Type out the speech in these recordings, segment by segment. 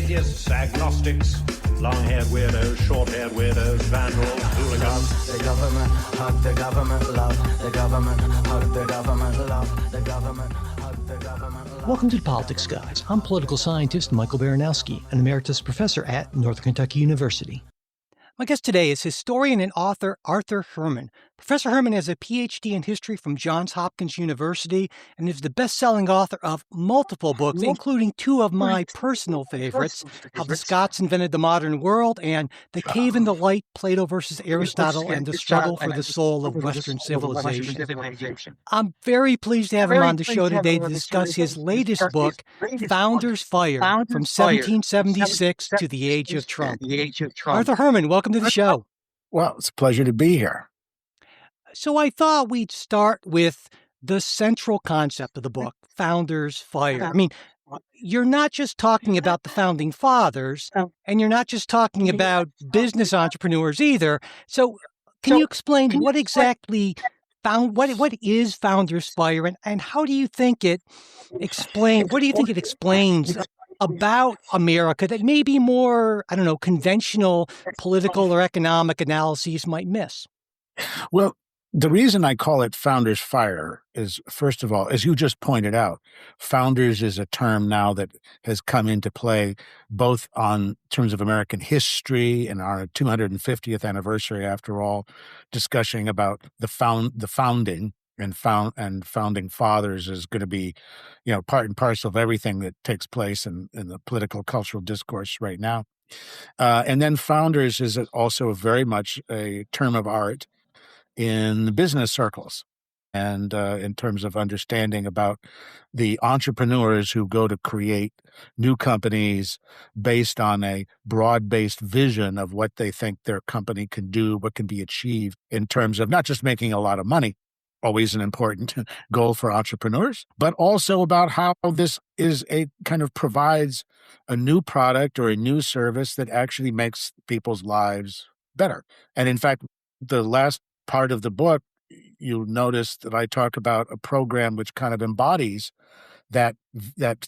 atheists, agnostics, long-haired weirdos, short-haired weirdos, vandals, hooligans. The government, hug the government, love the government, hug the government, love the government, hug the government, love. Welcome to the Politics Guys. I'm political scientist Michael Baranowski, an emeritus professor at Northern Kentucky University. My guest today is historian and author Arthur Herman. Professor Herman has a PhD in history from Johns Hopkins University and is the best-selling author of multiple books, including two of my personal favorites, How the Scots Invented the Modern World and The Cave in the Light, Plato versus Aristotle and the Struggle for the Soul of Western Civilization. I'm very pleased to have him on the show today to discuss his latest book, Founders Fire, from 1776 to the Age of Trump. Arthur Herman, welcome to the show. Well, it's a pleasure to be here. So I thought we'd start with the central concept of the book, Founders Fire. I mean, you're not just talking about the founding fathers, and you're not just talking about business entrepreneurs either. So can you explain what exactly what is Founders Fire, and how do you think it explains about America that maybe more, conventional political or economic analyses might miss? Well, the reason I call it Founders Fire is, first of all, as you just pointed out, founders is a term now that has come into play both on terms of American history and our 250th anniversary, after all, discussing about the founding and founding fathers is going to be, part and parcel of everything that takes place in the political cultural discourse right now. And then founders is also very much a term of art in the business circles, and in terms of understanding about the entrepreneurs who go to create new companies based on a broad-based vision of what they think their company can do, what can be achieved in terms of not just making a lot of money, always an important goal for entrepreneurs, but also about how this is provides a new product or a new service that actually makes people's lives better. And in fact, the last part of the book, you'll notice that I talk about a program which kind of embodies that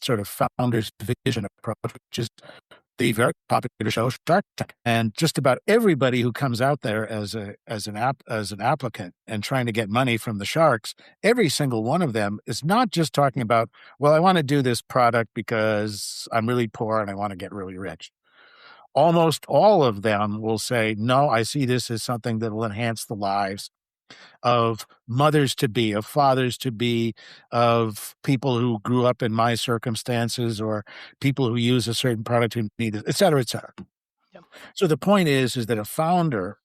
sort of founder's vision approach, which is the very popular show Shark Tank. And just about everybody who comes out there as an applicant and trying to get money from the sharks, every single one of them is not just talking about, well, I want to do this product because I'm really poor and I want to get really rich. Almost all of them will say, no, I see this as something that will enhance the lives of mothers-to-be, of fathers-to-be, of people who grew up in my circumstances, or people who use a certain product who need it, et cetera, et cetera. Yep. So the point is that a founder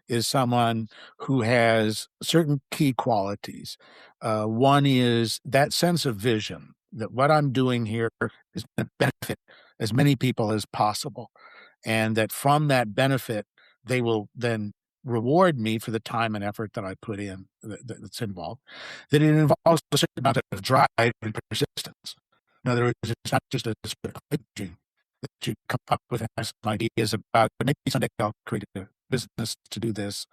is someone who has certain key qualities. One is that sense of vision, that what I'm doing here is going to benefit as many people as possible, and that from that benefit, they will then reward me for the time and effort that I put in that's involved, that it involves a certain amount of drive and persistence. In other words, it's not just a dream that you come up with some ideas about, maybe someday I'll create a business to do this,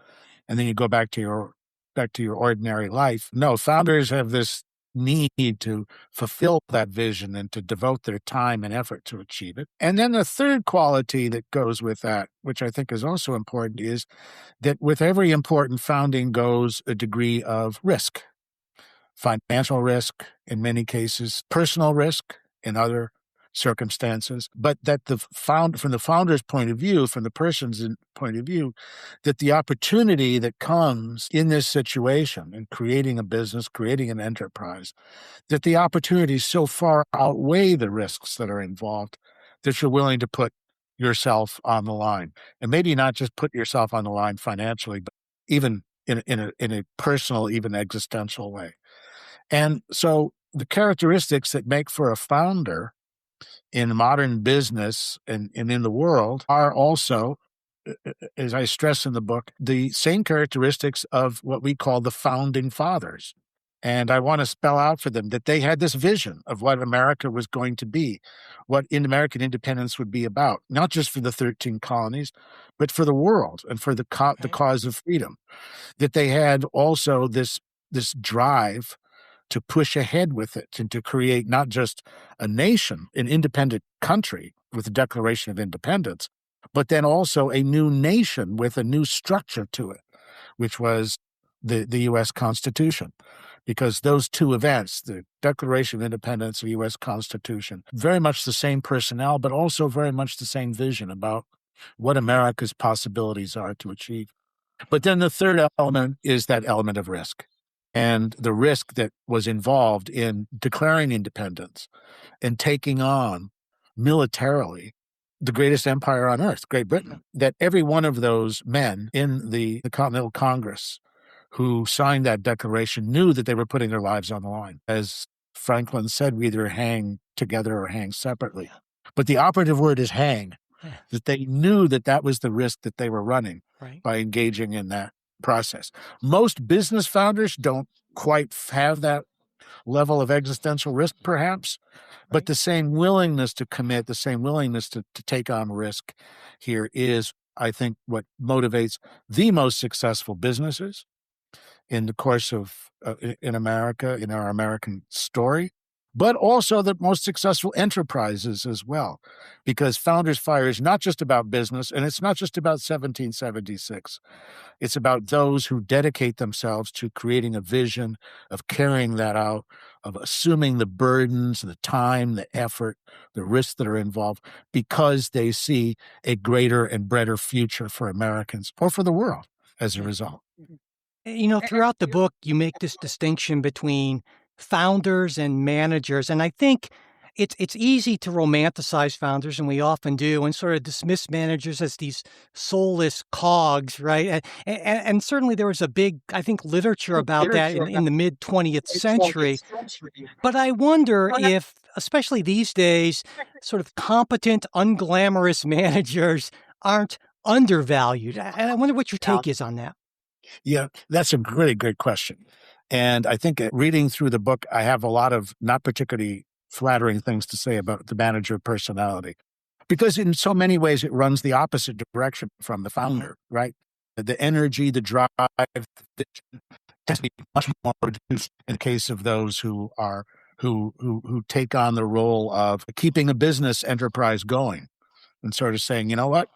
and then you go back to your ordinary life. No, founders have this need to fulfill that vision and to devote their time and effort to achieve it. And then the third quality that goes with that, which I think is also important, is that with every important founding goes a degree of risk. Financial risk in many cases, personal risk in other circumstances, but that from the founder's point of view, from the person's point of view, that the opportunity that comes in this situation in creating a business, creating an enterprise, that the opportunities so far outweigh the risks that are involved that you're willing to put yourself on the line. And maybe not just put yourself on the line financially, but even in a personal, even existential way. And so the characteristics that make for a founder in modern business and in the world are also, as I stress in the book, the same characteristics of what we call the founding fathers. And I want to spell out for them that they had this vision of what America was going to be, what American independence would be about, not just for the 13 colonies, but for the world and for the cause of freedom. That they had also this drive to push ahead with it and to create not just a nation, an independent country, with the Declaration of Independence, but then also a new nation with a new structure to it, which was the U.S. Constitution. Because those two events, the Declaration of Independence, the U.S. Constitution, very much the same personnel, but also very much the same vision about what America's possibilities are to achieve. But then the third element is that element of risk, and the risk that was involved in declaring independence and taking on militarily the greatest empire on earth, Great Britain. That every one of those men in the Continental Congress who signed that declaration knew that they were putting their lives on the line. As Franklin said, we either hang together or hang separately. But the operative word is hang, that they knew that that was the risk that they were running by engaging in that process. Most business founders don't quite have that level of existential risk, perhaps, but the same willingness to commit, the same willingness to take on risk here is, I think, what motivates the most successful businesses in the course of, in America, in our American story, but also the most successful enterprises as well. Because Founders Fire is not just about business, and it's not just about 1776. It's about those who dedicate themselves to creating a vision, of carrying that out, of assuming the burdens, the time, the effort, the risks that are involved, because they see a greater and brighter future for Americans or for the world as a result. Throughout the book, you make this distinction between founders and managers. And I think it's easy to romanticize founders, and we often do, and sort of dismiss managers as these soulless cogs, right? And certainly there was a big, I think, literature about that in the mid-20th century. But I wonder if, especially these days, sort of competent, unglamorous managers aren't undervalued. And I wonder what your take is on that. Yeah, that's a really great question. And I think reading through the book, I have a lot of not particularly flattering things to say about the manager personality, because in so many ways it runs the opposite direction from the founder, right? The energy, the drive, tends to be much more reduced in the case of those who take on the role of keeping a business enterprise going and sort of saying, you know what?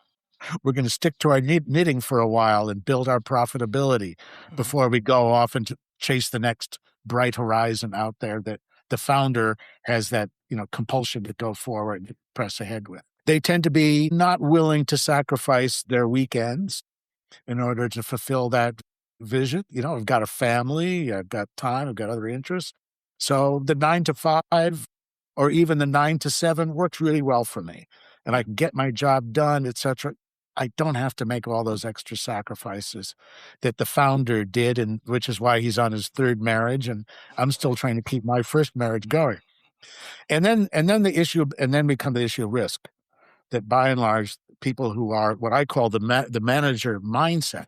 We're going to stick to our knitting for a while and build our profitability before we go off and chase the next bright horizon out there that the founder has that, compulsion to go forward and press ahead with. They tend to be not willing to sacrifice their weekends in order to fulfill that vision. I've got a family, I've got time, I've got other interests. So the 9 to 5 or even the 9 to 7 works really well for me, and I can get my job done, etc. I don't have to make all those extra sacrifices that the founder did, and which is why he's on his third marriage, and I'm still trying to keep my first marriage going. And then we come to the issue of risk. That by and large, people who are what I call the manager mindset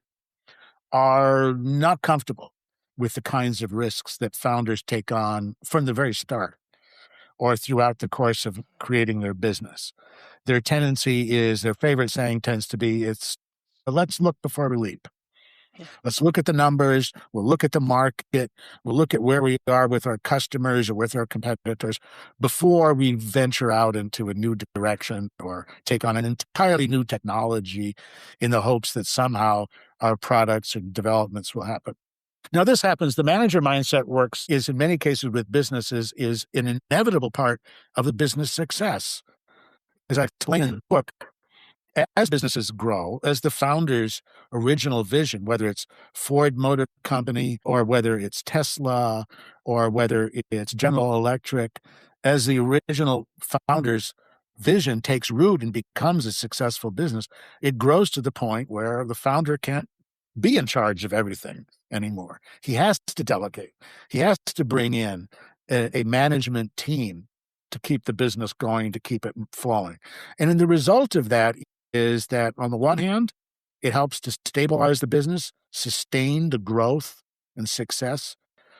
are not comfortable with the kinds of risks that founders take on from the very start or throughout the course of creating their business. Their favorite saying tends to be, let's look before we leap. Let's look at the numbers. We'll look at the market. We'll look at where we are with our customers or with our competitors before we venture out into a new direction or take on an entirely new technology in the hopes that somehow our products and developments will happen. Now, this happens. The manager mindset is in many cases with businesses, is an inevitable part of the business success. As I explain in the book, as businesses grow, as the founder's original vision, whether it's Ford Motor Company or whether it's Tesla or whether it's General Electric, as the original founder's vision takes root and becomes a successful business, it grows to the point where the founder can't be in charge of everything anymore. He has to delegate. He has to bring in a management team to keep the business going, to keep it flowing. And then the result of that is that, on the one hand, it helps to stabilize the business, sustain the growth and success,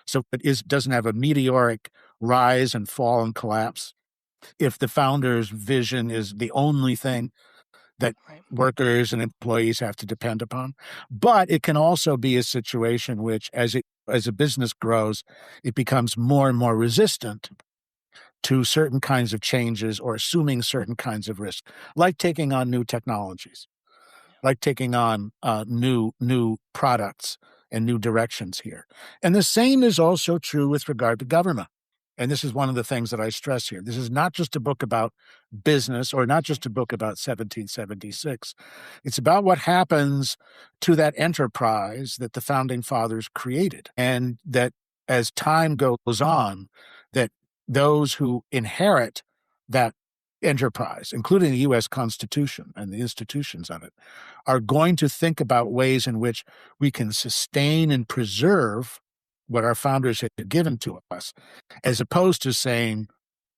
so it doesn't have a meteoric rise and fall and collapse. If the founder's vision is the only thing that workers and employees have to depend upon. But it can also be a situation which, as a business grows, it becomes more and more resistant to certain kinds of changes or assuming certain kinds of risk, like taking on new technologies, like taking on new products and new directions here. And the same is also true with regard to government. And this is one of the things that I stress here. This is not just a book about business or not just a book about 1776. It's about what happens to that enterprise that the founding fathers created. And that as time goes on, that those who inherit that enterprise, including the U.S. Constitution and the institutions of it, are going to think about ways in which we can sustain and preserve what our founders had given to us, as opposed to saying,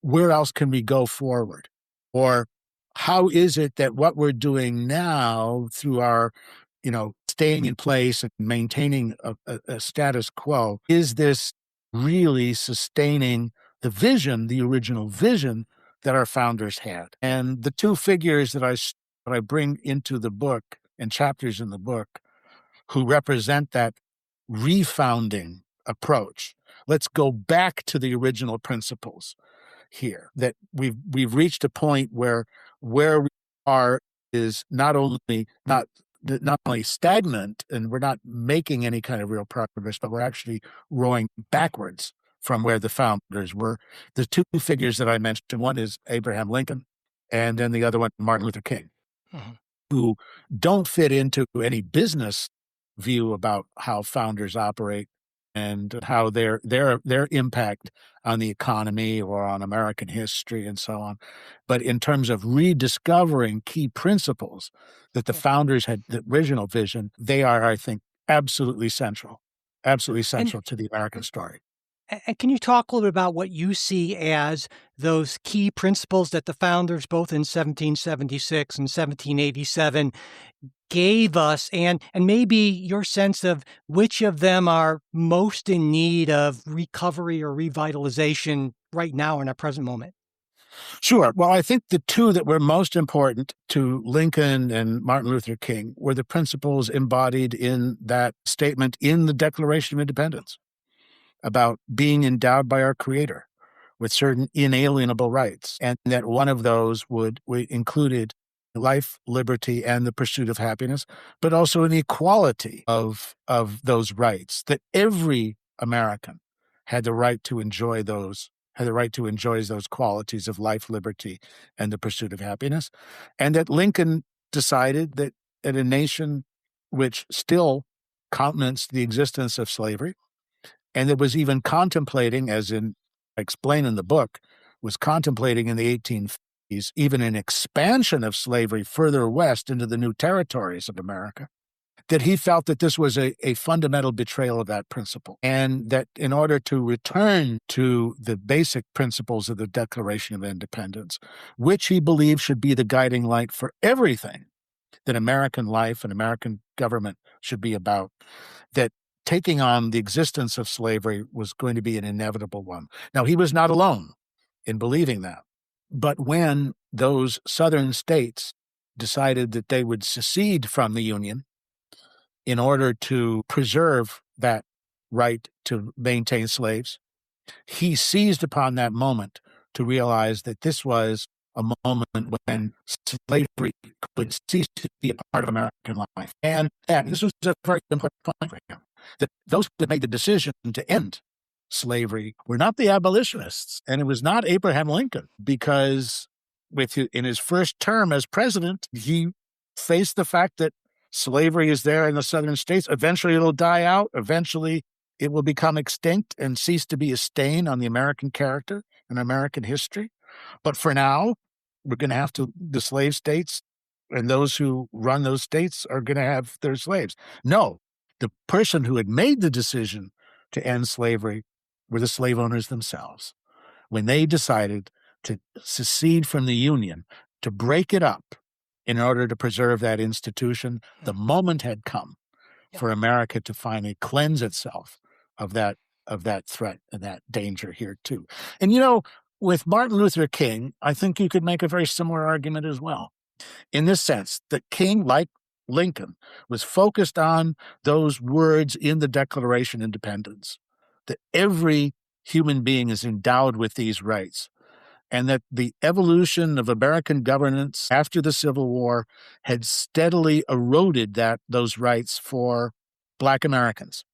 where else can we go forward? Or how is it that what we're doing now through our, staying in place and maintaining a status quo, is this really sustaining the vision, the original vision that our founders had? And the two figures that I bring into the book and chapters in the book who represent that refounding approach. Let's go back to the original principles here, that we've reached a point where we are is not only stagnant and we're not making any kind of real progress, but we're actually rowing backwards from where the founders were. The two figures that I mentioned, one is Abraham Lincoln, and then the other one, Martin Luther King, who don't fit into any business view about how founders operate and how their impact on the economy or on American history and so on. But in terms of rediscovering key principles that the founders had, the original vision, they are, I think, absolutely central to the American story. And can you talk a little bit about what you see as those key principles that the founders, both in 1776 and 1787, gave us, and maybe your sense of which of them are most in need of recovery or revitalization right now in our present moment? Sure. Well, I think the two that were most important to Lincoln and Martin Luther King were the principles embodied in that statement in the Declaration of Independence about being endowed by our Creator with certain inalienable rights, and that one of those would included life, liberty, and the pursuit of happiness, but also an equality of those rights, that every American had the right to enjoy those qualities of life, liberty, and the pursuit of happiness. And that Lincoln decided that in a nation which still countenanced the existence of slavery, and that was even contemplating, as I explain in the book, was contemplating in the 1850s even an expansion of slavery further west into the new territories of America, that he felt that this was a fundamental betrayal of that principle, and that in order to return to the basic principles of the Declaration of Independence, which he believed should be the guiding light for everything that American life and American government should be about, that taking on the existence of slavery was going to be an inevitable one. Now, he was not alone in believing that. But when those southern states decided that they would secede from the Union in order to preserve that right to maintain slaves, he seized upon that moment to realize that this was a moment when slavery could cease to be a part of American life. And this was a very important point for him, that those that made the decision to end slavery were not the abolitionists, and it was not Abraham Lincoln, because in his first term as president, he faced the fact that slavery is there in the southern states. Eventually it'll die out. Eventually it will become extinct and cease to be a stain on the American character and American history. But for now, we're going to have the slave states and those who run those states are going to have their slaves. No, the person who had made the decision to end slavery were the slave owners themselves. When they decided to secede from the Union, to break it up in order to preserve that institution, the moment had come for America to finally cleanse itself of that threat and that danger here too. And with Martin Luther King, I think you could make a very similar argument as well, in this sense that King, like Lincoln, was focused on those words in the Declaration of Independence, that every human being is endowed with these rights, and that the evolution of American governance after the Civil War had steadily eroded those rights for Black Americans,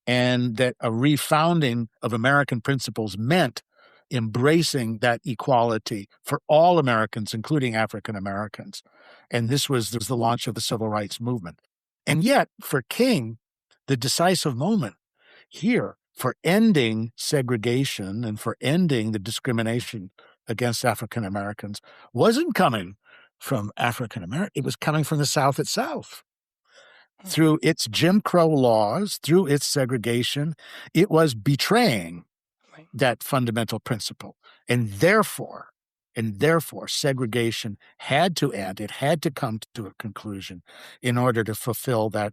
and that a refounding of American principles meant embracing that equality for all Americans, including African Americans. And this was the launch of the Civil Rights Movement. And yet, for King, the decisive moment here for ending segregation and for ending the discrimination against African Americans wasn't coming from African Americans. It was coming from the South itself. Through its Jim Crow laws, through its segregation, it was betraying that fundamental principle. And therefore, segregation had to end. It had to come to a conclusion in order to fulfill the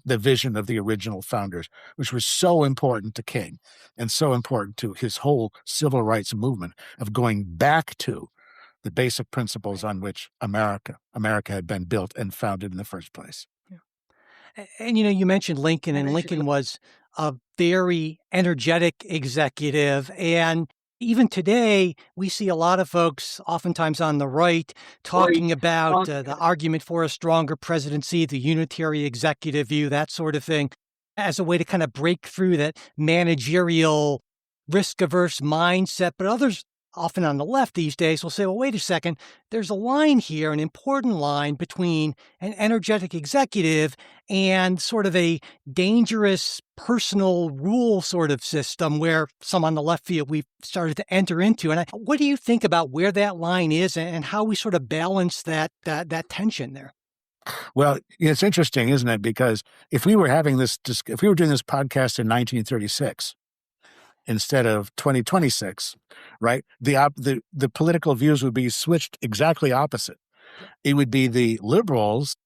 vision of the original founders, which was so important to King and so important to his whole civil rights movement of going back to the basic principles on which America had been built and founded in the first place. And, you mentioned Lincoln, and Lincoln was a very energetic executive. And even today, we see a lot of folks, oftentimes on the right, talking about the argument for a stronger presidency, the unitary executive view, that sort of thing, as a way to kind of break through that managerial risk-averse mindset. But others, often on the left these days, will say, well, wait a second, there's a line here, an important line between an energetic executive and sort of a dangerous personal rule sort of system where some on the left feel we've started to enter into. And what do you think about where that line is and how we sort of balance that tension there? Well, it's interesting, isn't it? Because if we were doing this podcast in 1936, instead of 2026, right? The political views would be switched exactly opposite. It would be the liberals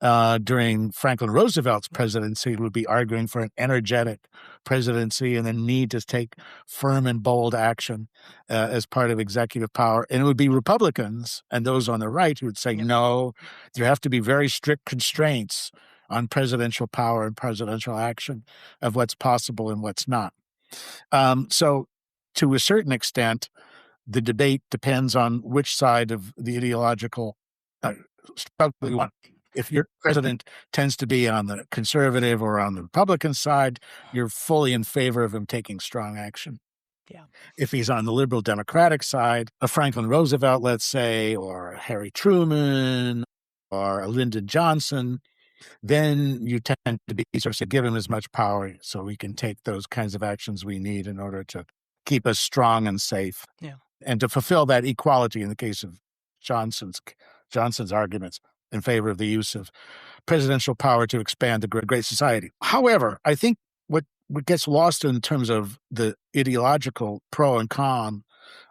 during Franklin Roosevelt's presidency would be arguing for an energetic presidency and the need to take firm and bold action as part of executive power. And it would be Republicans and those on the right who would say, no, there have to be very strict constraints on presidential power and presidential action of what's possible and what's not. So to a certain extent, the debate depends on which side of the ideological struggle you want. If your president tends to be on the conservative or on the Republican side, you're fully in favor of him taking strong action. Yeah. If he's on the liberal Democratic side, a Franklin Roosevelt, let's say, or a Harry Truman, or a Lyndon Johnson, then you tend to be sort of give him as much power so we can take those kinds of actions we need in order to keep us strong and safe. Yeah. And to fulfill that equality in the case of Johnson's arguments in favor of the use of presidential power to expand the great society. However, I think what gets lost in terms of the ideological pro and con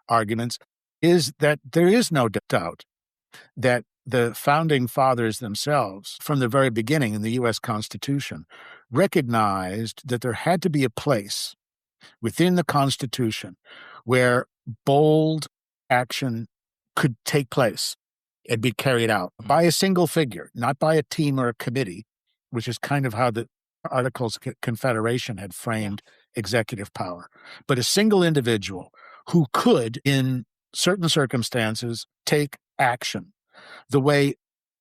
arguments is that there is no doubt that the founding fathers themselves, from the very beginning in the U.S. Constitution, recognized that there had to be a place within the Constitution where bold action could take place and be carried out by a single figure, not by a team or a committee, which is kind of how the Articles of Confederation had framed executive power, but a single individual who could, in certain circumstances, take action the way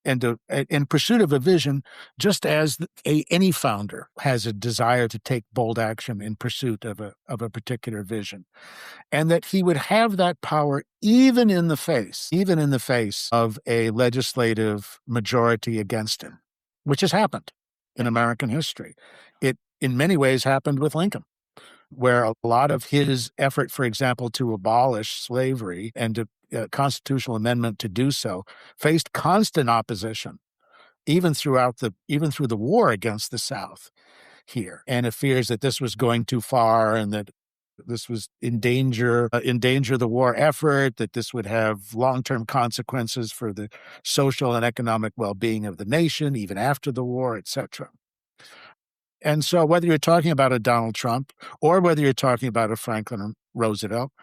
and in pursuit of a vision, just as any founder has a desire to take bold action in pursuit of a particular vision, and that he would have that power even in the face of a legislative majority against him, which has happened in American history. It, in many ways, happened with Lincoln, where a lot of his effort, for example, to abolish slavery and to constitutional amendment to do so faced constant opposition, even through the war against the South here, and it fears that this was going too far and that this was endanger the war effort, that this would have long-term consequences for the social and economic well-being of the nation, even after the war, etc. And so whether you're talking about a Donald Trump or whether you're talking about a Franklin Roosevelt,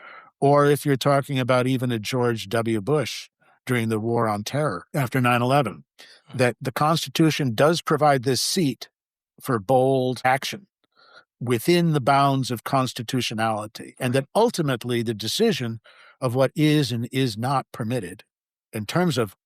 or if you're talking about even a George W. Bush during the War on Terror after 9/11, that the Constitution does provide this seat for bold action within the bounds of constitutionality, and that ultimately the decision of what is and is not permitted in terms of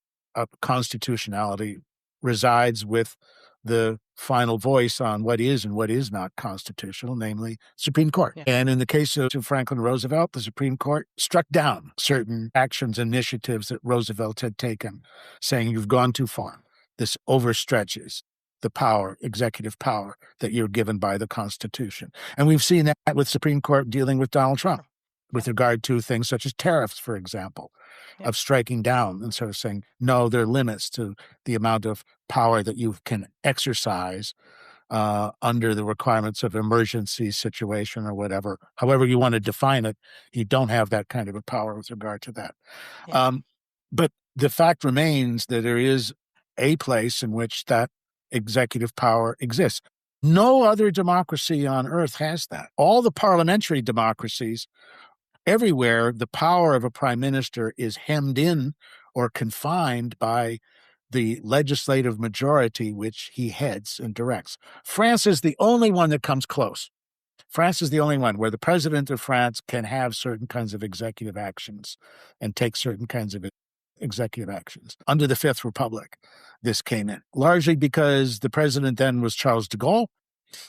constitutionality resides with the final voice on what is and what is not constitutional, namely Supreme Court. Yeah. And in the case of Franklin Roosevelt, the Supreme Court struck down certain actions, initiatives that Roosevelt had taken, saying you've gone too far. This overstretches the power, executive power that you're given by the Constitution. And we've seen that with Supreme Court dealing with Donald Trump with regard to things such as tariffs, for example, of striking down and sort of saying, no, there are limits to the amount of power that you can exercise under the requirements of emergency situation or whatever. However you want to define it, you don't have that kind of a power with regard to that. Yeah. But the fact remains that there is a place in which that executive power exists. No other democracy on earth has that. All the parliamentary democracies, everywhere, the power of a prime minister is hemmed in or confined by the legislative majority which he heads and directs. France is the only one that comes close. France is the only one where the president of France can have certain kinds of executive actions and take certain kinds of executive actions. Under the Fifth Republic, this came in, largely because the president then was Charles de Gaulle,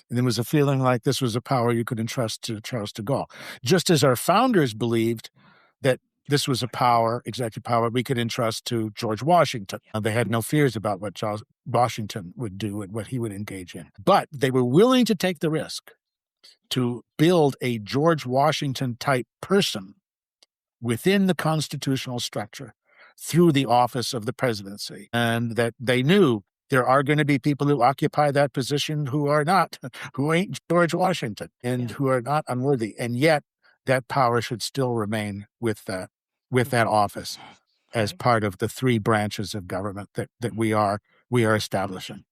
and there was a feeling like this was a power you could entrust to Charles de Gaulle. Just as our founders believed that this was a power, executive power, we could entrust to George Washington. They had no fears about what Charles Washington would do and what he would engage in. But they were willing to take the risk to build a George Washington-type person within the constitutional structure through the office of the presidency, and that they knew there are going to be people who occupy that position who ain't George Washington and who are not unworthy. And yet that power should still remain with that office as part of the three branches of government that we are establishing.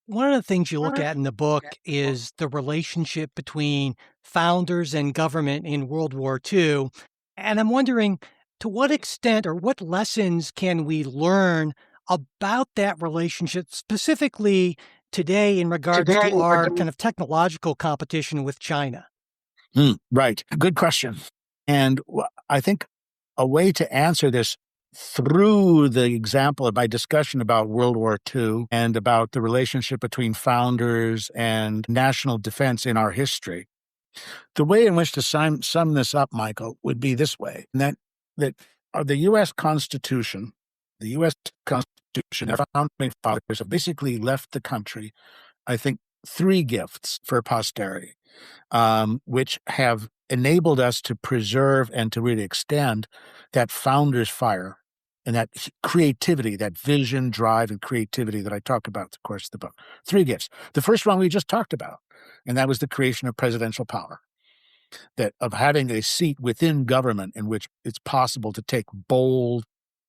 One of the things you look at in the book is the relationship between founders and government in World War II. And I'm wondering, to what extent or what lessons can we learn about that relationship, specifically today in regards to our kind of technological competition with China? Right. Good question. And I think a way to answer this through the example of my discussion about World War II and about the relationship between founders and national defense in our history, the way in which to sum this up, Michael, would be this way, that the U.S. Constitution, our founding fathers have basically left the country, I think, three gifts for posterity, which have enabled us to preserve and to really extend that founder's fire and that creativity, that vision, drive, and creativity that I talk about in the course of the book. Three gifts. The first one we just talked about, and that was the creation of presidential power, that of having a seat within government in which it's possible to take bold,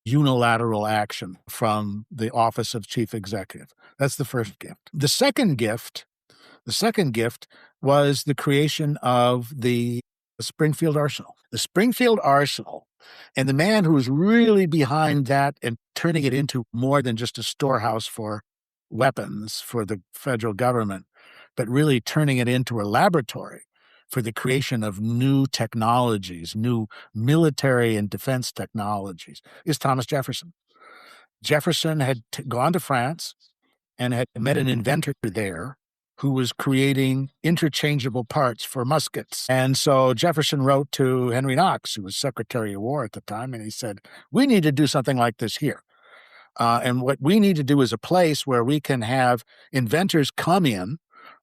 unilateral action from the office of chief executive. That's the first gift. The second gift was the creation of the Springfield Arsenal. The Springfield Arsenal, and the man who was really behind that and turning it into more than just a storehouse for weapons for the federal government, but really turning it into a laboratory for the creation of new technologies, new military and defense technologies, is Thomas Jefferson. Jefferson had gone to France and had met an inventor there who was creating interchangeable parts for muskets. And so Jefferson wrote to Henry Knox, who was Secretary of War at the time, and he said, we need to do something like this here. And what we need to do is a place where we can have inventors come in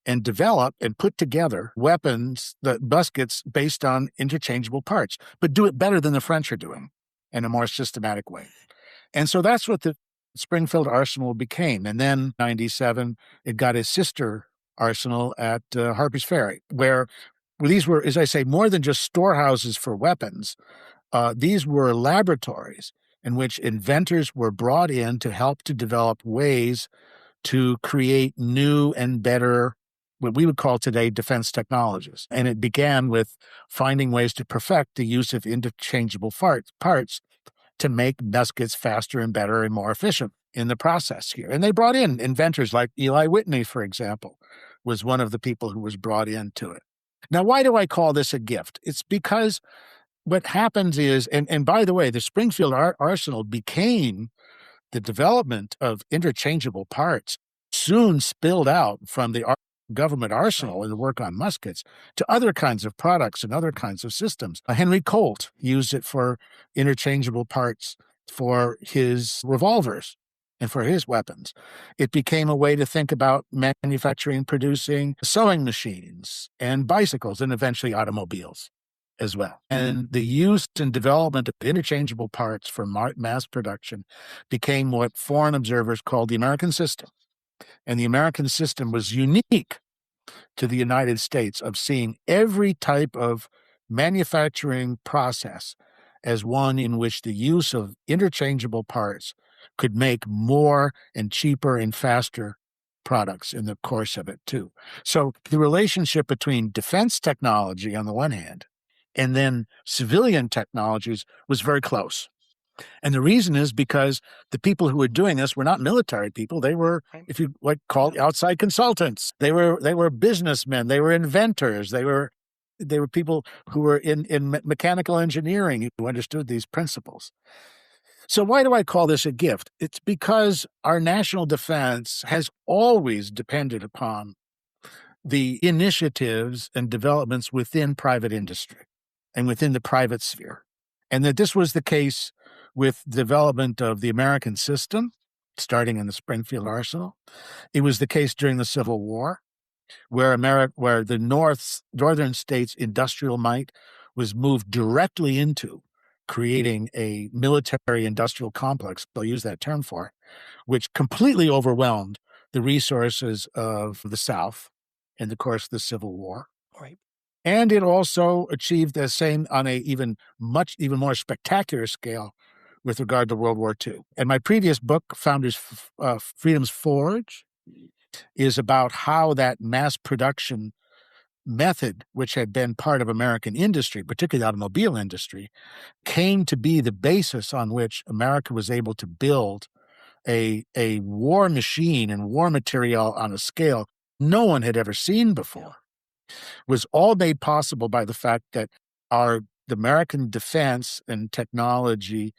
and develop and put together weapons, the muskets, based on interchangeable parts, but do it better than the French are doing in a more systematic way. And so that's what the Springfield Arsenal became. And then in 1997, it got its sister arsenal at Harper's Ferry, where these were, as I say, more than just storehouses for weapons. These were laboratories in which inventors were brought in to help to develop ways to create new and better, what we would call today, defense technologies. And it began with finding ways to perfect the use of interchangeable parts to make muskets faster and better and more efficient in the process here. And they brought in inventors like Eli Whitney, for example, was one of the people who was brought into it. Now, why do I call this a gift? It's because what happens is, and by the way, the Springfield Arsenal became the development of interchangeable parts, soon spilled out from the government arsenal and the work on muskets to other kinds of products and other kinds of systems. Henry Colt used it for interchangeable parts for his revolvers and for his weapons. It became a way to think about manufacturing, producing sewing machines and bicycles and eventually automobiles as well. And the use and development of interchangeable parts for mass production became what foreign observers called the American system. And the American system was unique to the United States of seeing every type of manufacturing process as one in which the use of interchangeable parts could make more and cheaper and faster products in the course of it too. So the relationship between defense technology on the one hand and then civilian technologies was very close. And the reason is because the people who were doing this were not military people. They were, if you like, call outside consultants. They were businessmen. They were inventors. They were people who were in mechanical engineering who understood these principles. So why do I call this a gift? It's because our national defense has always depended upon the initiatives and developments within private industry and within the private sphere. And that this was the case with development of the American system, starting in the Springfield Arsenal. It was the case during the Civil War, where the northern states' industrial might was moved directly into creating a military industrial complex, I'll use that term for it, which completely overwhelmed the resources of the South in the course of the Civil War. Right. And it also achieved the same on a even more spectacular scale with regard to World War II. And my previous book, Founders Freedom's Forge, is about how that mass production method, which had been part of American industry, particularly the automobile industry, came to be the basis on which America was able to build a war machine and war material on a scale no one had ever seen before. Was all made possible by the fact that the American defense technologies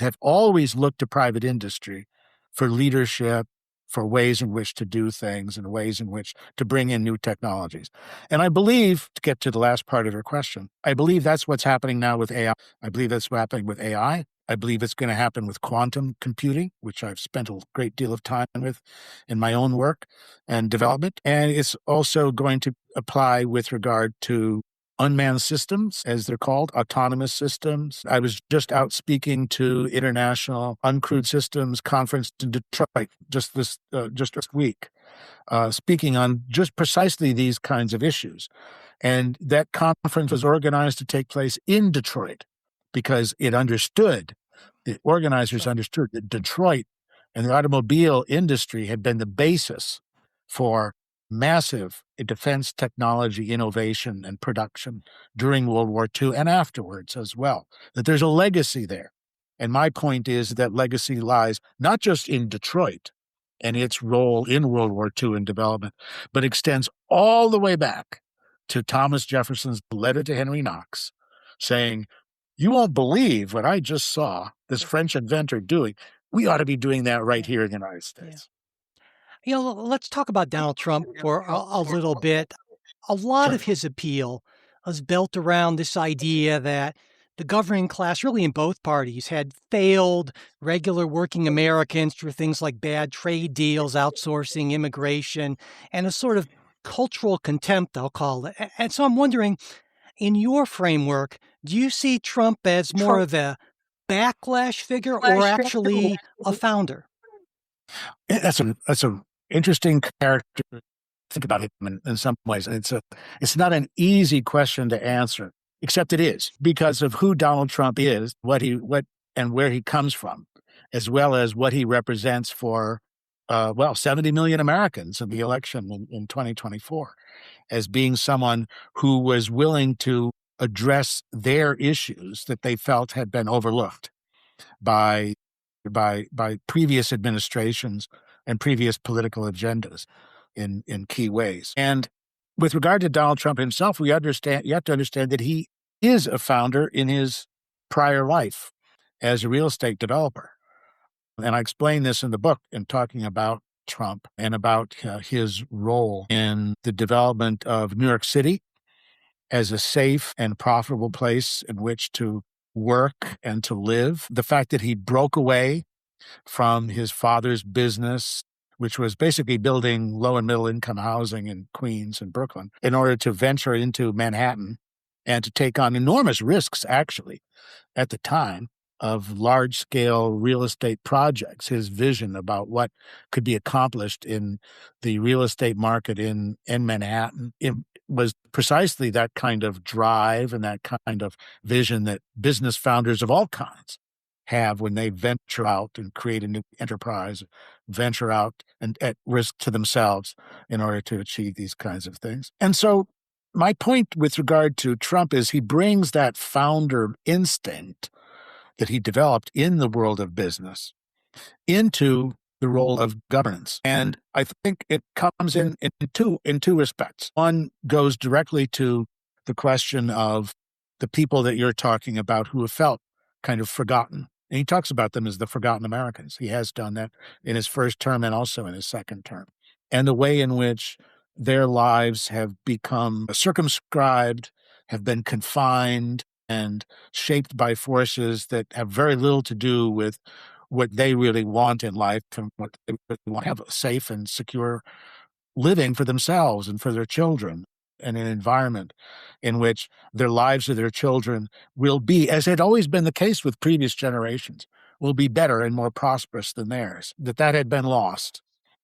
have always looked to private industry for leadership, for ways in which to do things and ways in which to bring in new technologies. And I believe, to get to the last part of your question, I believe that's what's happening now with AI. I believe that's what's happening with AI. I believe it's going to happen with quantum computing, which I've spent a great deal of time with in my own work and development. And it's also going to apply with regard to unmanned systems, as they're called, autonomous systems. I was just out speaking to International Uncrewed Systems Conference in Detroit just this week, speaking on just precisely these kinds of issues. And that conference was organized to take place in Detroit because the organizers understood that Detroit and the automobile industry had been the basis for massive defense technology innovation and production during World War II and afterwards as well, that there's a legacy there. And my point is that legacy lies not just in Detroit and its role in World War II in development, but extends all the way back to Thomas Jefferson's letter to Henry Knox saying, "You won't believe what I just saw this French inventor doing. We ought to be doing that right here in the United States." Let's talk about Donald Trump for a little bit. A lot of his appeal was built around this idea that the governing class, really in both parties, had failed regular working Americans through things like bad trade deals, outsourcing, immigration, and a sort of cultural contempt, I'll call it. And so I'm wondering, in your framework, do you see Trump as more of a backlash figure or actually a founder? That's a interesting character to think about him in some ways. It's not an easy question to answer, except it is because of who Donald Trump is, what and where he comes from, as well as what he represents for 70 million Americans in the election in 2024, as being someone who was willing to address their issues that they felt had been overlooked by previous administrations and previous political agendas. in key ways. And with regard to Donald Trump himself, you have to understand that he is a founder in his prior life as a real estate developer. And I explain this in the book in talking about Trump and about his role in the development of New York City as a safe and profitable place in which to work and to live. The fact that he broke away from his father's business, which was basically building low and middle income housing in Queens and Brooklyn, in order to venture into Manhattan and to take on enormous risks, actually, at the time, of large-scale real estate projects. His vision about what could be accomplished in the real estate market in Manhattan, it was precisely that kind of drive and that kind of vision that business founders of all kinds have when they venture out and create a new enterprise, venture out and at risk to themselves in order to achieve these kinds of things. And so my point with regard to Trump is he brings that founder instinct that he developed in the world of business into the role of governance. And I think it comes in two respects. One goes directly to the question of the people that you're talking about who have felt kind of forgotten. And he talks about them as the forgotten Americans. He has done that in his first term and also in his second term. And the way in which their lives have become circumscribed, have been confined, and shaped by forces that have very little to do with what they really want in life and what they really want to have a safe and secure living for themselves and for their children, and an environment in which their lives of their children will be, as had always been the case with previous generations, will be better and more prosperous than theirs. That had been lost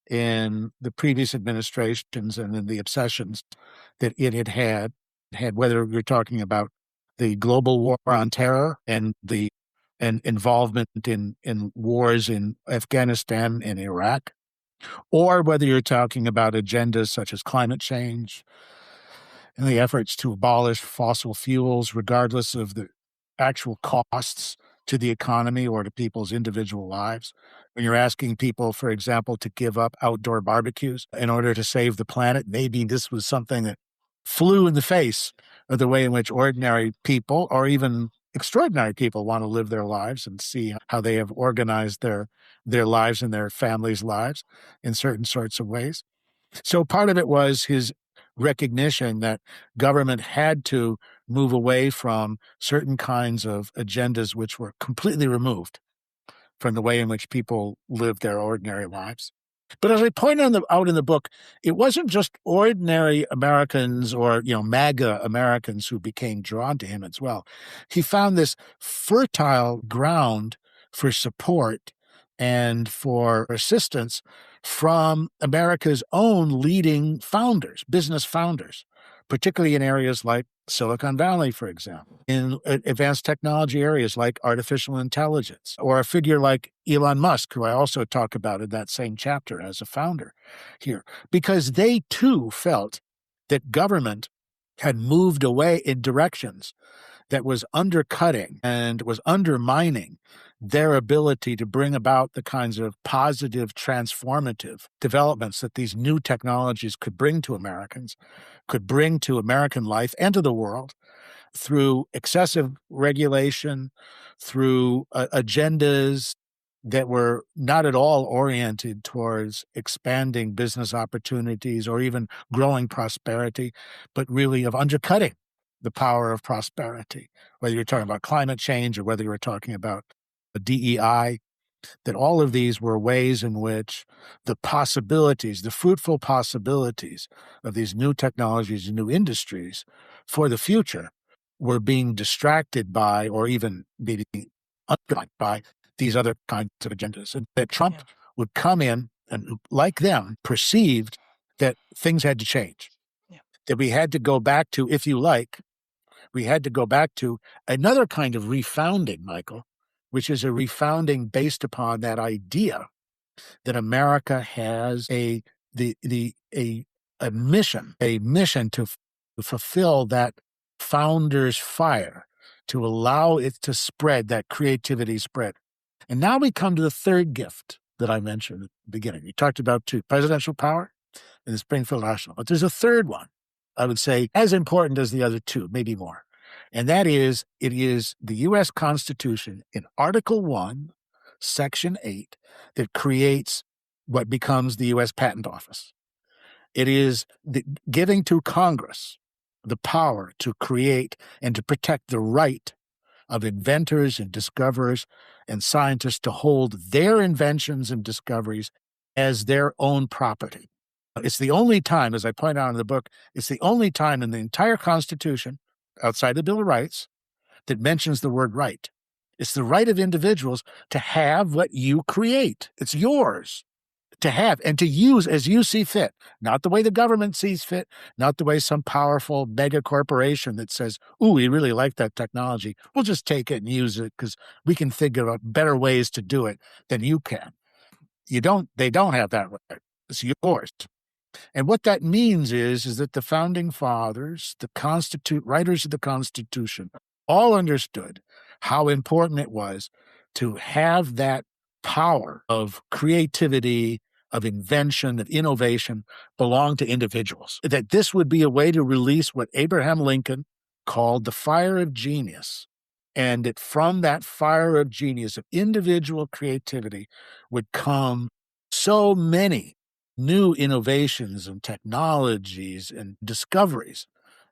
in the previous administrations and in the obsessions that it had, whether you're talking about the global war on terror and the involvement in wars in Afghanistan and Iraq, or whether you're talking about agendas such as climate change and the efforts to abolish fossil fuels, regardless of the actual costs to the economy or to people's individual lives. When you're asking people, for example, to give up outdoor barbecues in order to save the planet, maybe this was something that flew in the face of the way in which ordinary people or even extraordinary people want to live their lives and see how they have organized their lives and their families' lives in certain sorts of ways. So part of it was his recognition that government had to move away from certain kinds of agendas which were completely removed from the way in which people live their ordinary lives. But as I point out in the book, it wasn't just ordinary Americans or, MAGA Americans who became drawn to him as well. He found this fertile ground for support and for assistance from America's own leading founders, business founders, particularly in areas like Silicon Valley, for example, in advanced technology areas like artificial intelligence, or a figure like Elon Musk, who I also talk about in that same chapter as a founder here, because they too felt that government had moved away in directions that was undercutting and was undermining their ability to bring about the kinds of positive, transformative developments that these new technologies could bring to Americans, could bring to American life and to the world through excessive regulation, through agendas that were not at all oriented towards expanding business opportunities or even growing prosperity, but really of undercutting the power of prosperity, whether you're talking about climate change or whether you're talking about DEI, that all of these were ways in which the possibilities, the fruitful possibilities of these new technologies and new industries for the future were being distracted by or even being undermined by these other kinds of agendas. And that Trump would come in and, like them, perceived that things had to change, that we had to go back to, if you like, we had to go back to another kind of refounding, Michael, which is a refounding based upon that idea that America has a mission to fulfill that founder's fire, to allow it to spread, that creativity spread. And now we come to the third gift that I mentioned at the beginning. You talked about presidential power. in the Springfield Arsenal. But there's a third one, I would say, as important as the other two, maybe more. And that is, it is the U.S. Constitution in Article 1, Section 8, that creates what becomes the U.S. Patent Office. It is giving to Congress the power to create and to protect the right of inventors and discoverers and scientists to hold their inventions and discoveries as their own property. It's the only time, as I point out in the book, it's the only time in the entire Constitution, outside the Bill of Rights, that mentions the word right. It's the right of individuals to have what you create. It's yours to have and to use as you see fit, not the way the government sees fit, not the way some powerful mega corporation that says, ooh, we really like that technology. We'll just take it and use it because we can figure out better ways to do it than you can. They don't have that right. It's yours. And what that means is that the founding fathers, the writers of the Constitution, all understood how important it was to have that power of creativity, of invention, of innovation belong to individuals. That this would be a way to release what Abraham Lincoln called the fire of genius. And that from that fire of genius, of individual creativity, would come so many new innovations and technologies and discoveries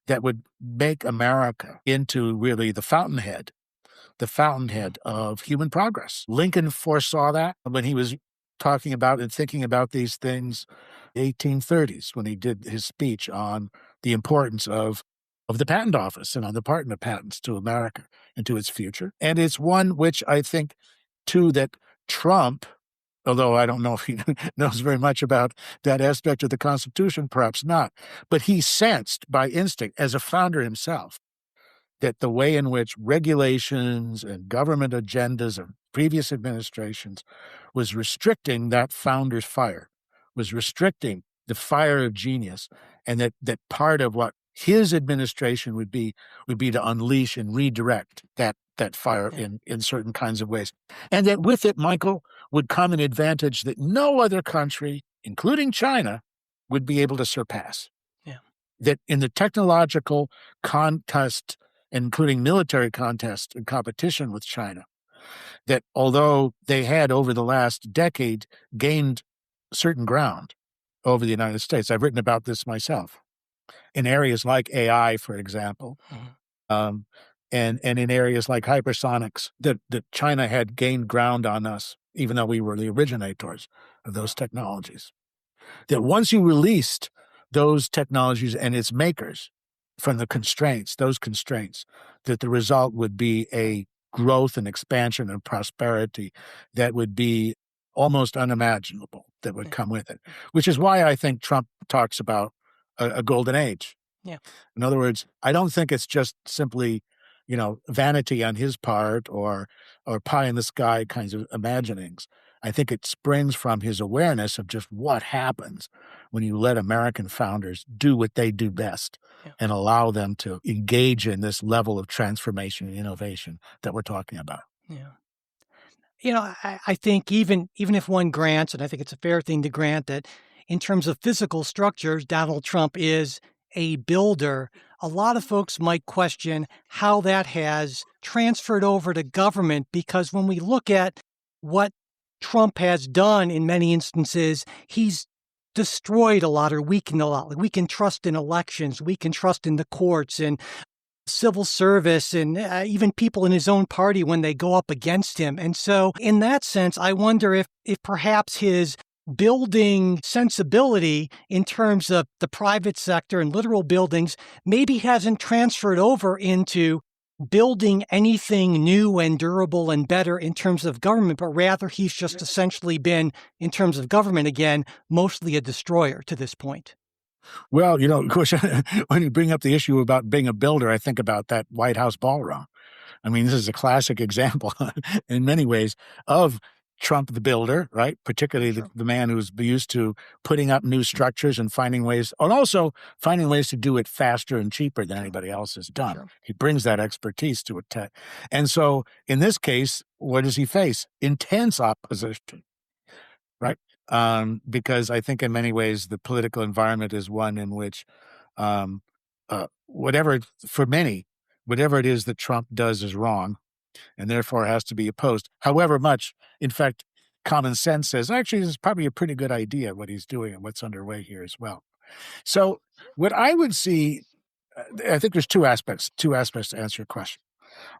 that would make America into really the fountainhead of human progress. Lincoln foresaw that when he was talking about and thinking about these things in the 1830s, when he did his speech on the importance of the patent office and on the Department of Patents to America and to its future. And it's one which I think, too, that Trump, although I don't know if he knows very much about that aspect of the Constitution, perhaps not, but he sensed by instinct as a founder himself that the way in which regulations and government agendas of previous administrations was restricting that founder's fire, was restricting the fire of genius, and that part of what his administration would be to unleash and redirect that fire in certain kinds of ways. And that with it, Michael, would come an advantage that no other country, including China, would be able to surpass. Yeah. That in the technological contest, including military contest and competition with China, that although they had over the last decade gained certain ground over the United States, I've written about this myself, in areas like AI, for example, and in areas like hypersonics, that China had gained ground on us, even though we were the originators of those technologies. That once you released those technologies and its makers from those constraints, that the result would be a growth and expansion and prosperity that would be almost unimaginable that would come with it, which is why I think Trump talks about a golden age. Yeah. In other words, I don't think it's just simply, vanity on his part or pie in the sky kinds of imaginings. I think it springs from his awareness of just what happens when you let American founders do what they do best and allow them to engage in this level of transformation and innovation that we're talking about. Yeah. I think even if one grants, and I think it's a fair thing to grant, that in terms of physical structures, Donald Trump is a builder, a lot of folks might question how that has transferred over to government, because when we look at what Trump has done in many instances, he's destroyed a lot or weakened a lot. Like, we can trust in elections, we can trust in the courts and civil service, and even people in his own party when they go up against him. And so in that sense, I wonder if perhaps his building sensibility in terms of the private sector and literal buildings maybe hasn't transferred over into building anything new and durable and better in terms of government, but rather he's just essentially been, in terms of government again, mostly a destroyer to this point. Well, of course, when you bring up the issue about being a builder, I think about that White House ballroom. I mean, this is a classic example in many ways of Trump the builder, right? Particularly the man who's used to putting up new structures and finding ways, and also finding ways to do it faster and cheaper than anybody else has done. Sure. He brings that expertise to it. And so in this case, what does he face? Intense opposition, right? because I think in many ways the political environment is one in which whatever it is that Trump does is wrong and therefore has to be opposed. However much, in fact, common sense says, actually, this is probably a pretty good idea what he's doing and what's underway here as well. So what I would see, I think there's two aspects to answer your question.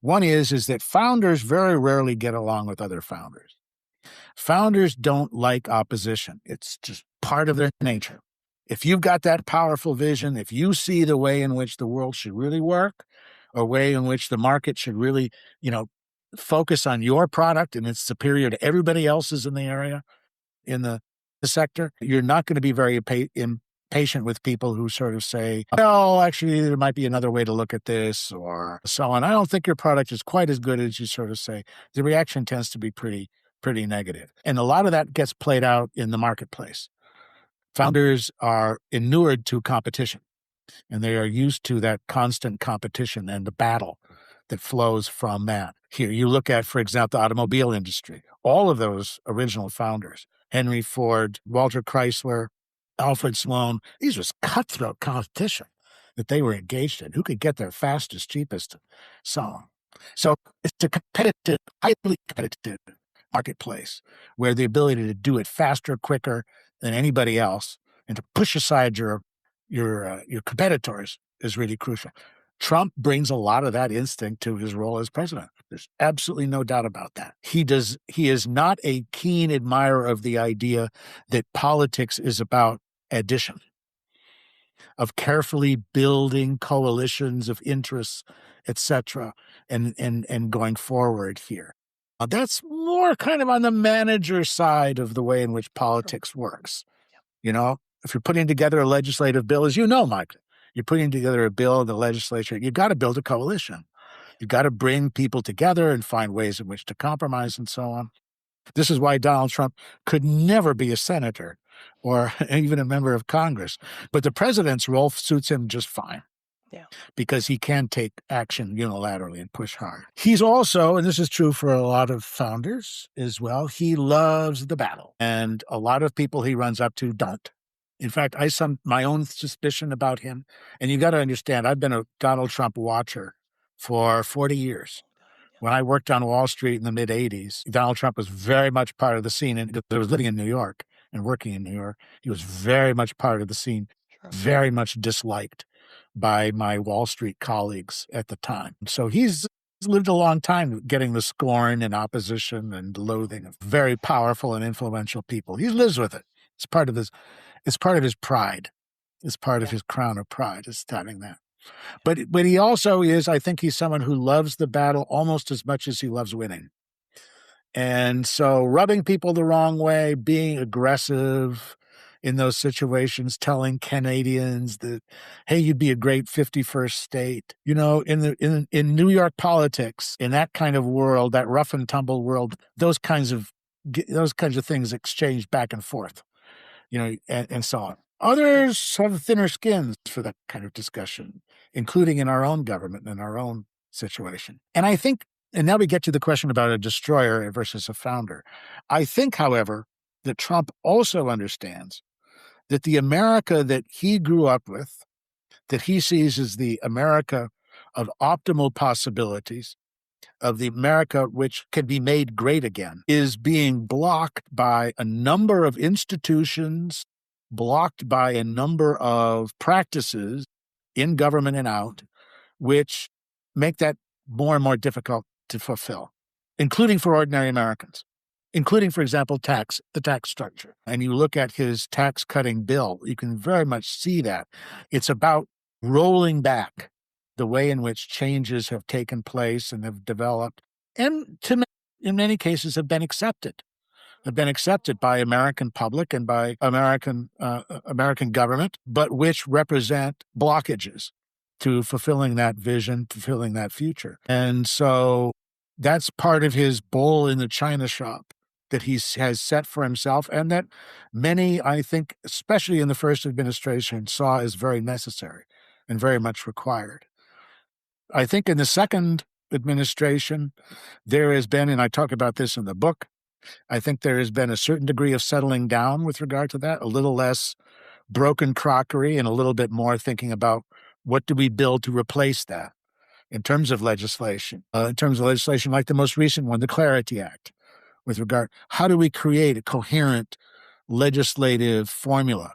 One is that founders very rarely get along with other founders. Founders don't like opposition. It's just part of their nature. If you've got that powerful vision, if you see the way in which the world should really work, or way in which the market should really, focus on your product and it's superior to everybody else's in the area, in the sector, you're not going to be very impatient with people who sort of say, well, actually, there might be another way to look at this or so on. I don't think your product is quite as good as you sort of say. The reaction tends to be pretty negative. And a lot of that gets played out in the marketplace. Founders are inured to competition, and they are used to that constant competition and the battle that flows from that. Here, you look at, for example, the automobile industry. All of those original founders, Henry Ford, Walter Chrysler, Alfred Sloan, these was cutthroat competition that they were engaged in. Who could get there fastest, cheapest, so on. So it's a competitive, highly competitive marketplace where the ability to do it faster, quicker than anybody else and to push aside your competitors is really crucial. Trump brings a lot of that instinct to his role as president. There's absolutely no doubt about that. He is not a keen admirer of the idea that politics is about addition, of carefully building coalitions of interests, etc., and going forward here. That's more kind of on the manager side of the way in which politics works. If you're putting together a legislative bill, as you know, Mike, you're putting together a bill in the legislature, you've got to build a coalition. You've got to bring people together and find ways in which to compromise and so on. This is why Donald Trump could never be a senator or even a member of Congress. But the president's role suits him just fine. Yeah. Because he can take action unilaterally and push hard. He's also, and this is true for a lot of founders as well, he loves the battle. And a lot of people he runs up to don't. In fact, my own suspicion about him, and you got to understand, I've been a Donald Trump watcher for 40 years. When I worked on Wall Street in the mid-'80s, Donald Trump was very much part of the scene. And I was living in New York and working in New York. He was very much part of the scene, very much disliked by my Wall Street colleagues at the time. So he's lived a long time getting the scorn and opposition and loathing of very powerful and influential people. He lives with it. It's part of his pride. It's part of his crown of pride, is having that. But he also is, I think he's someone who loves the battle almost as much as he loves winning. And so rubbing people the wrong way, being aggressive in those situations, telling Canadians that, hey, you'd be a great 51st state. In New York politics, in that kind of world, that rough and tumble world, those kinds of things exchange back and forth, and so on. Others have thinner skins for that kind of discussion, including in our own government and our own situation. And I think, and now we get to the question about a destroyer versus a founder. I think, however, that Trump also understands that the America that he grew up with, that he sees as the America of optimal possibilities, of the America which can be made great again, is being blocked by a number of institutions, blocked by a number of practices in government and out, which make that more and more difficult to fulfill, including for ordinary Americans, including, for example, the tax structure. And you look at his tax-cutting bill, you can very much see that. It's about rolling back the way in which changes have taken place and have developed, and in many cases have been accepted by American public and by American government, but which represent blockages to fulfilling that vision, fulfilling that future. And so that's part of his bull in the china shop that he has set for himself, and that many, I think, especially in the first administration, saw as very necessary and very much required. I think in the second administration, there has been, and I talk about this in the book, I think there has been a certain degree of settling down with regard to that, a little less broken crockery and a little bit more thinking about what do we build to replace that in terms of legislation. In terms of legislation like the most recent one, the Clarity Act, with regard, how do we create a coherent legislative formula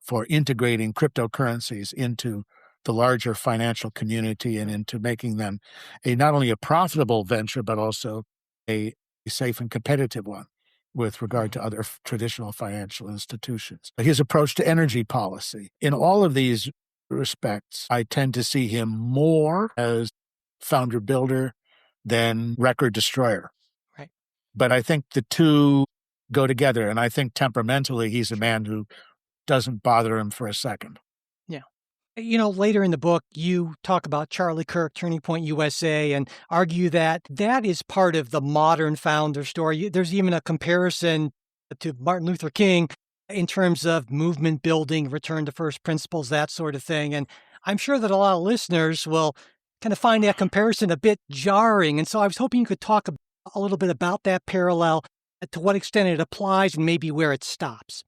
for integrating cryptocurrencies into the larger financial community and into making them not only a profitable venture, but also a safe and competitive one with regard to other traditional financial institutions. His approach to energy policy. In all of these respects, I tend to see him more as founder builder than record destroyer. Right. But I think the two go together, and I think temperamentally he's a man who doesn't bother him for a second. Yeah. Later in the book, you talk about Charlie Kirk, Turning Point USA, and argue that that is part of the modern founder story. There's even a comparison to Martin Luther King in terms of movement building, return to first principles, that sort of thing. And I'm sure that a lot of listeners will kind of find that comparison a bit jarring. And so I was hoping you could talk a little bit about that parallel, to what extent it applies and maybe where it stops.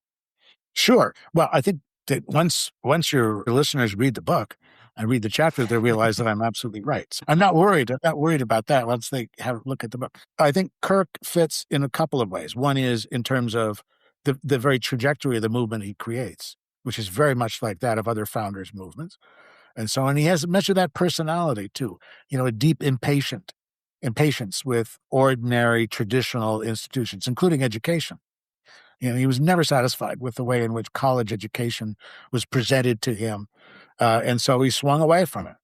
Sure. Well, I think that once your listeners read the book and read the chapter, they realize that I'm absolutely right. So I'm not worried. I'm not worried about that once they have a look at the book. I think Kirk fits in a couple of ways. One is in terms of the very trajectory of the movement he creates, which is very much like that of other founders' movements. And so, and he has much of that personality too, a deep impatience with ordinary traditional institutions, including education. He was never satisfied with the way in which college education was presented to him. And so he swung away from it.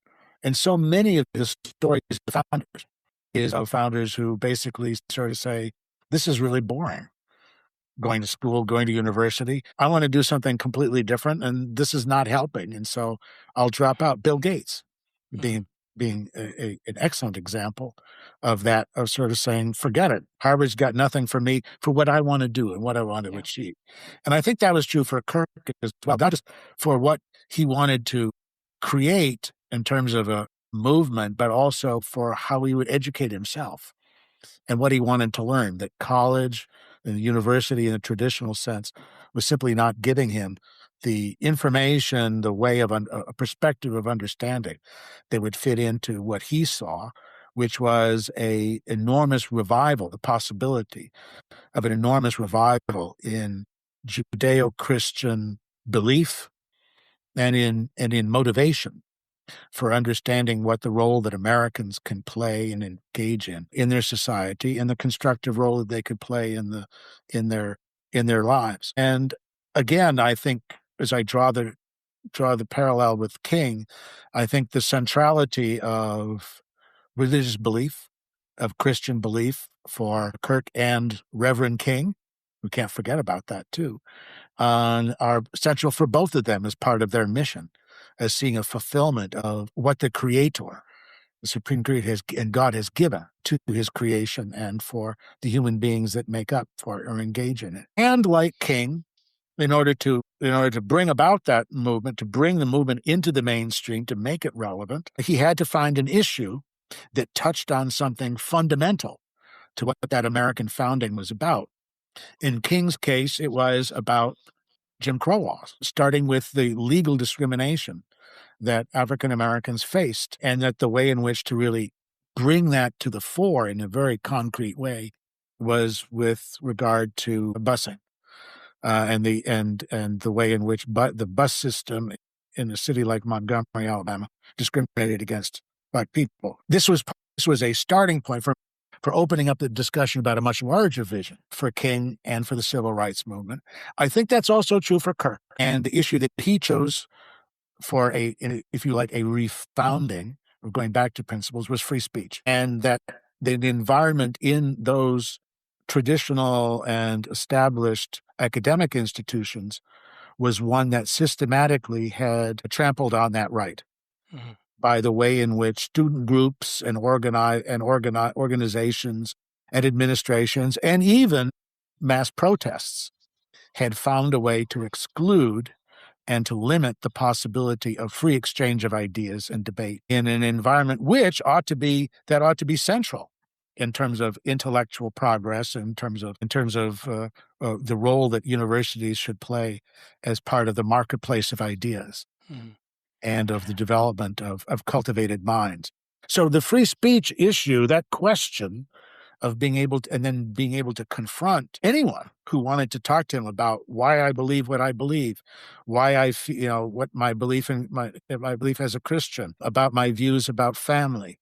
And so many of his stories of founders who basically sort of say, this is really boring. Going to school, going to university. I want to do something completely different, and this is not helping. And so I'll drop out. Bill Gates being an excellent example of that, of sort of saying, forget it. Harvard's got nothing for me for what I want to do and what I want to achieve. And I think that was true for Kirk as well, not just for what he wanted to create in terms of a movement, but also for how he would educate himself and what he wanted to learn, that college and university in a traditional sense was simply not giving him the information, the way of a perspective of understanding that would fit into what he saw, which was a enormous revival, the possibility of an enormous revival in Judeo-Christian belief and in motivation for understanding what the role that Americans can play and engage in their society, and the constructive role that they could play in their lives. And again, I think as I draw the parallel with King, I think the centrality of religious belief, of Christian belief for Kirk and Reverend King, we can't forget about that too, are central for both of them as part of their mission, as seeing a fulfillment of what the Creator, the Supreme Creator and God has given to his creation and for the human beings that make up for it or engage in it. And like King, in order to bring about that movement, to bring the movement into the mainstream, to make it relevant, he had to find an issue that touched on something fundamental to what that American founding was about. In King's case, it was about Jim Crow laws, starting with the legal discrimination that African Americans faced, and that the way in which to really bring that to the fore in a very concrete way was with regard to busing, and the way in which the bus system in a city like Montgomery, Alabama, discriminated against Black people. This was a starting point for opening up the discussion about a much larger vision for King and for the civil rights movement. I think that's also true for Kirk. And the issue that he chose for if you like, a refounding, or going back to principles, was free speech. And that the environment in those traditional and established academic institutions was one that systematically had trampled on that right. Mm-hmm. By the way in which student groups and organizations and administrations and even mass protests had found a way to exclude and to limit the possibility of free exchange of ideas and debate in an environment which ought to be central in terms of intellectual progress, in terms of the role that universities should play as part of the marketplace of ideas and of the development of cultivated minds. So the free speech issue, that question of being able to, and then being able to confront anyone who wanted to talk to him about why I believe what I believe, why I feel, what my belief in my belief as a Christian, about my views about family,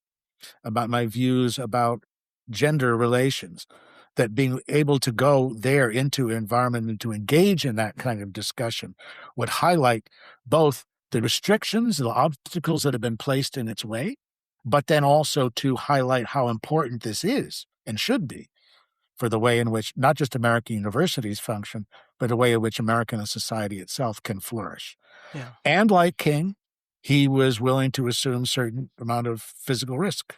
about my views about gender relations, that being able to go there into an environment and to engage in that kind of discussion would highlight both the restrictions, the obstacles that have been placed in its way, but then also to highlight how important this is and should be for the way in which not just American universities function, but the way in which American society itself can flourish. Yeah. And like King, he was willing to assume certain amount of physical risk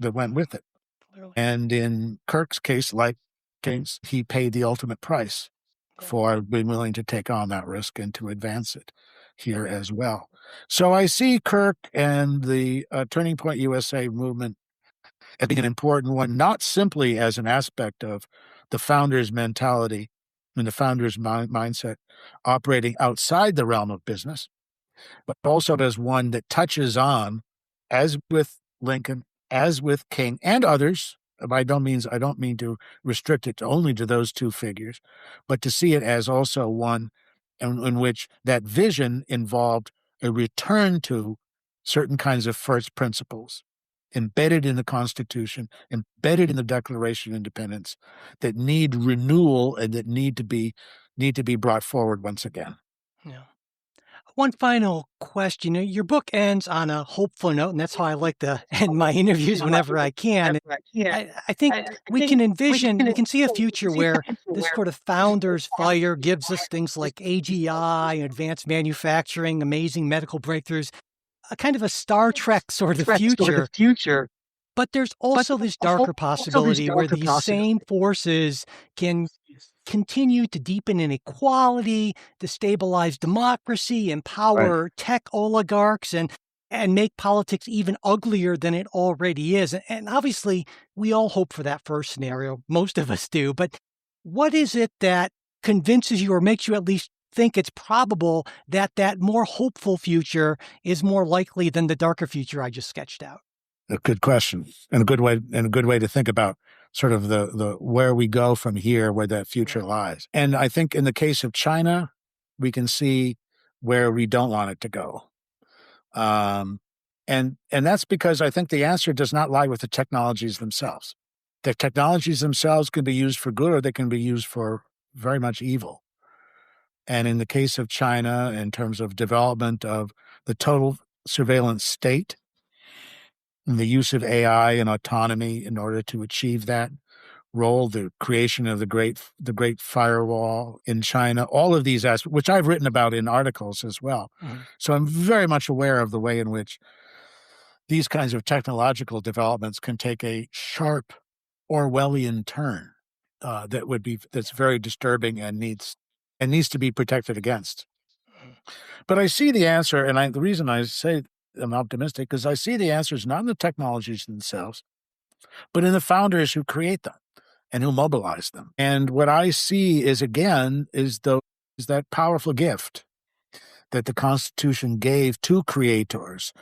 that went with it. Clearly. And in Kirk's case, like King's, he paid the ultimate price for being willing to take on that risk and to advance it here as well. So I see Kirk and the Turning Point USA movement as being an important one, not simply as an aspect of the founder's mentality and the founder's mindset operating outside the realm of business, but also as one that touches on, as with Lincoln, as with King and others. I don't mean to restrict it only to those two figures, but to see it as also one in which that vision involved a return to certain kinds of first principles embedded in the Constitution, embedded in the Declaration of Independence, that need renewal and that need to be brought forward once again. Yeah. One final question. Your book ends on a hopeful note, and that's how I like to end my interviews whenever I can. I think we can see a future where this sort of founder's fire gives us things like AGI, advanced manufacturing, amazing medical breakthroughs, a kind of a Star Trek sort of future. But there's also this darker possibility where these same forces can continue to deepen inequality, destabilize democracy, empower tech oligarchs, and make politics even uglier than it already is. And obviously, we all hope for that first scenario. Most of us do. But what is it that convinces you or makes you at least think it's probable that that more hopeful future is more likely than the darker future I just sketched out? A good question and a good way to think about sort of the where we go from here, where that future lies. And I think in the case of China, we can see where we don't want it to go. And that's because I think the answer does not lie with the technologies themselves. The technologies themselves can be used for good or they can be used for very much evil. And in the case of China, in terms of development of the total surveillance state, and the use of AI and autonomy in order to achieve that role, the creation of the great firewall in China, all of these aspects, which I've written about in articles as well. Mm-hmm. So I'm very much aware of the way in which these kinds of technological developments can take a sharp Orwellian turn that's very disturbing and needs to be protected against. But I see the answer, and the reason I say I'm optimistic because I see the answers not in the technologies themselves, but in the founders who create them and who mobilize them. And what I see is that powerful gift that the Constitution gave to creators,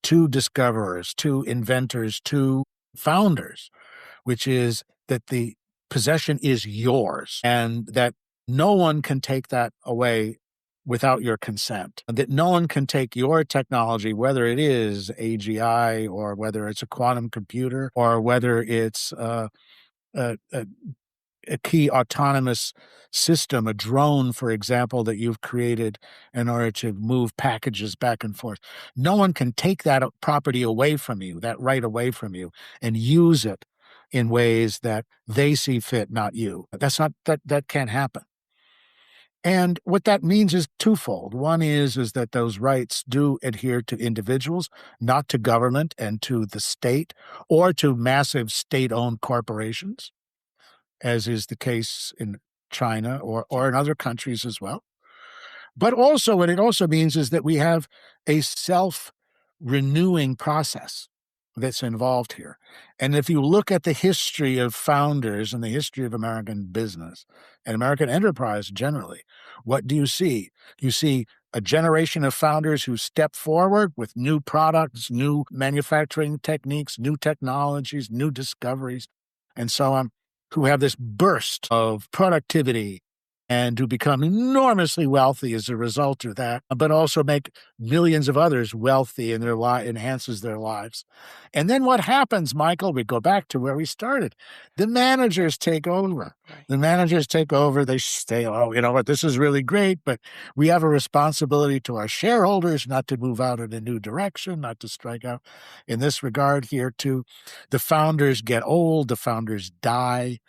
to discoverers, to inventors, to founders, which is that the possession is yours and that no one can take that away without your consent, that no one can take your technology, whether it is AGI or whether it's a quantum computer or whether it's a key autonomous system, a drone, for example, that you've created in order to move packages back and forth. No one can take that property away from you, that right away from you, and use it in ways that they see fit, not you. That can't happen. And what that means is twofold. One is that those rights do adhere to individuals, not to government and to the state or to massive state-owned corporations, as is the case in China or in other countries as well. But also, what it also means is that we have a self-renewing process that's involved here. And if you look at the history of founders and the history of American business and American enterprise generally, what do you see? You see a generation of founders who step forward with new products, new manufacturing techniques, new technologies, new discoveries, and so on, who have this burst of productivity and who become enormously wealthy as a result of that, but also make millions of others wealthy and enhances their lives. And then what happens, Michael? We go back to where we started. The managers take over. Right. The managers take over. They say, oh, you know what, this is really great, but we have a responsibility to our shareholders not to move out in a new direction, not to strike out in this regard here too. The founders get old. The founders die.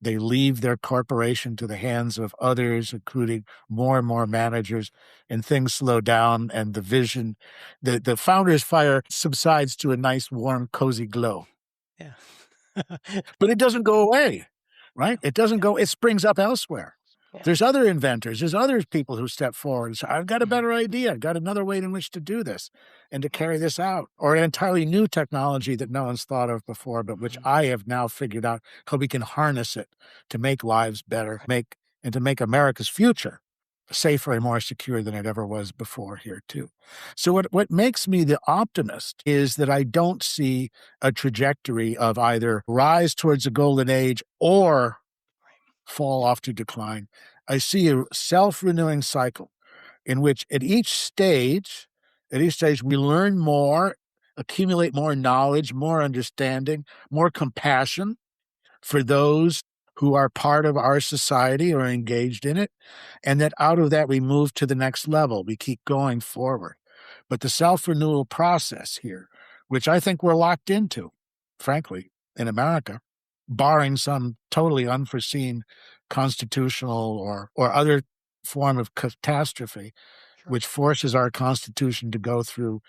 They leave their corporation to the hands of others, including more and more managers, and things slow down, and the vision, the founder's fire subsides to a nice, warm, cozy glow. Yeah. But it doesn't go away, right? It doesn't go, it springs up elsewhere. Yeah. There's other inventors. There's other people who step forward and say, I've got a better idea. I've got another way in which to do this and to carry this out. Or an entirely new technology that no one's thought of before, but which I have now figured out how we can harness it to make lives better, and to make America's future safer and more secure than it ever was before here too. So what makes me the optimist is that I don't see a trajectory of either rise towards a golden age or fall off to decline. I see a self-renewing cycle in which at each stage we learn more, accumulate more knowledge, more understanding, more compassion for those who are part of our society or engaged in it, and that out of that we move to the next level. We keep going forward. But the self-renewal process here, which I think we're locked into, frankly, in America, barring some totally unforeseen constitutional or other form of catastrophe, which forces our Constitution to go through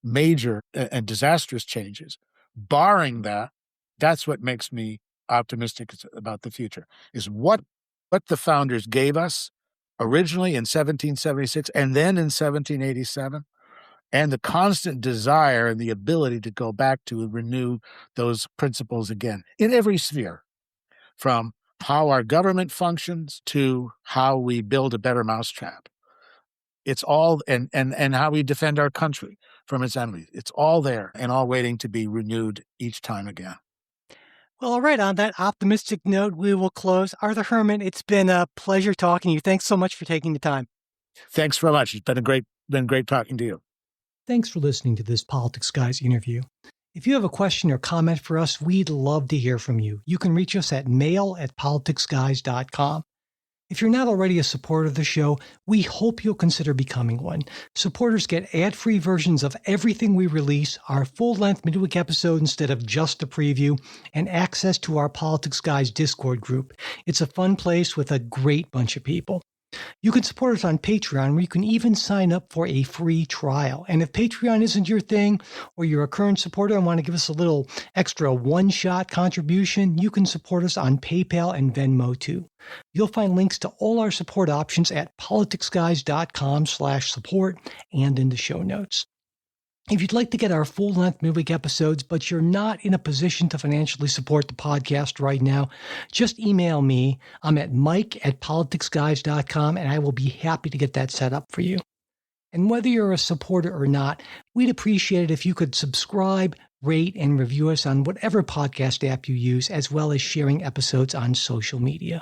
major and disastrous changes. Barring that, that's what makes me optimistic about the future, is what the founders gave us originally in 1776 and then in 1787, and the constant desire and the ability to go back to renew those principles again in every sphere, from how our government functions to how we build a better mousetrap. It's all, and how we defend our country from its enemies. It's all there and all waiting to be renewed each time again. Well, all right. On that optimistic note, we will close. Arthur Herman, it's been a pleasure talking to you. Thanks so much for taking the time. Thanks very much. It's been great talking to you. Thanks for listening to this Politics Guys interview. If you have a question or comment for us, we'd love to hear from you. You can reach us at mail@politicsguys.com. If you're not already a supporter of the show, we hope you'll consider becoming one. Supporters get ad-free versions of everything we release, our full-length midweek episode instead of just a preview, and access to our Politics Guys Discord group. It's a fun place with a great bunch of people. You can support us on Patreon, where you can even sign up for a free trial. And if Patreon isn't your thing, or you're a current supporter and want to give us a little extra one-shot contribution, you can support us on PayPal and Venmo too. You'll find links to all our support options at politicsguys.com/support and in the show notes. If you'd like to get our full-length midweek episodes, but you're not in a position to financially support the podcast right now, just email me. I'm at mike@politicsguys.com, and I will be happy to get that set up for you. And whether you're a supporter or not, we'd appreciate it if you could subscribe, rate, and review us on whatever podcast app you use, as well as sharing episodes on social media.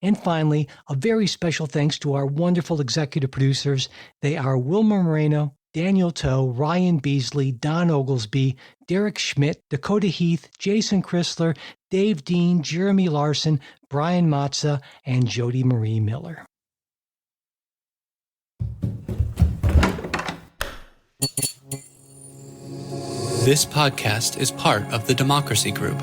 And finally, a very special thanks to our wonderful executive producers. They are Wilma Moreno, Daniel Toe, Ryan Beasley, Don Oglesby, Derek Schmidt, Dakota Heath, Jason Chrysler, Dave Dean, Jeremy Larson, Brian Matza, and Jody Marie Miller. This podcast is part of the Democracy Group,